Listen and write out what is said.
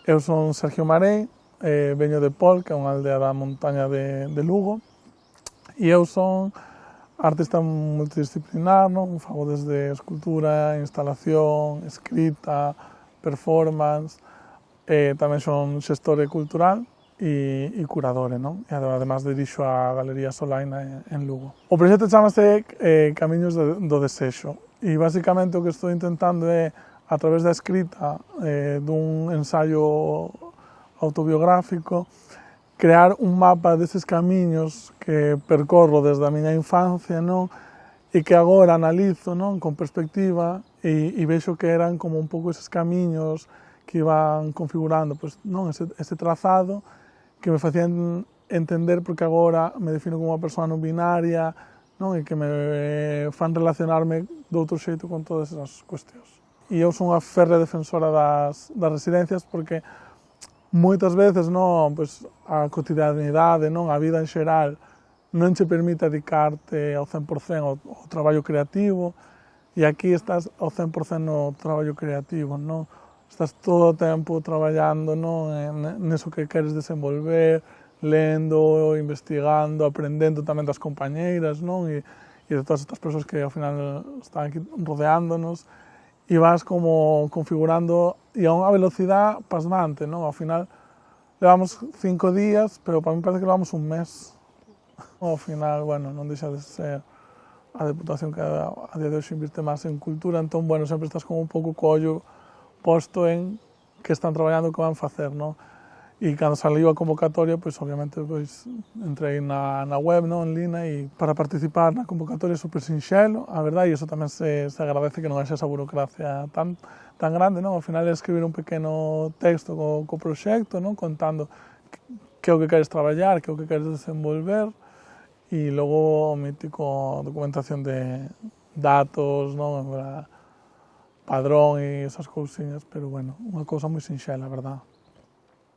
Eu son Sergio Marei, veño de Pol, que é unha aldea da montaña de Lugo, e eu son artista multidisciplinar, non? Fago desde escultura, instalación, escrita, performance, tamén son xestore cultural e curadore, non? E además dirixo a Galería Solaina en Lugo. O proxecto chamase Camiños do Desexo e basicamente o que estou intentando é, a través da escrita dun ensaio autobiográfico, crear un mapa deses camiños que percorro desde a miña infancia, non? E que agora analizo, non? Con perspectiva e vexo que eran como un pouco eses camiños que iban configurando, pois, non? Ese trazado que me facían entender porque agora me defino como unha persoa non binaria, non? E que me fan relacionarme de outro xeito con todas esas cuestións. E eu son unha férrea defensora das residencias porque moitas veces, non, pois, a cotidianidade, non, a vida en xeral non che permite dedicarte ao 100% ao traballo creativo e aquí estás ao 100% no traballo creativo, non? Estás todo o tempo traballando, non, neso que queres desenvolver, lendo, investigando, aprendendo tamén das compañeiras, non? E de todas estas persoas que ao final están aquí rodeándonos e vas como configurando e a unha velocidade pasmante, non? Ao final levamos 5 días, pero para mí parece que levamos un mes. Ao final, bueno, non deixa de ser a Deputación que a día de hoxe invirte máis en cultura, entón, bueno, sempre estás como un pouco co ollo posto en que están traballando, que van facer, non? E cando saliu a convocatoria, pois, obviamente, pois, entrei na web, non, en línea, e para participar na convocatoria é super sinxelo, a verdade, e iso tamén se agradece que non haxe esa burocracia tan grande, non? Ao final é escribir un pequeno texto co proxecto, non? Contando que é o que queres traballar, que é o que queres desenvolver, e logo omitir con documentación de datos, non? Padrón e esas cousiñas, pero, bueno, unha cousa moi sinxela, a verdade.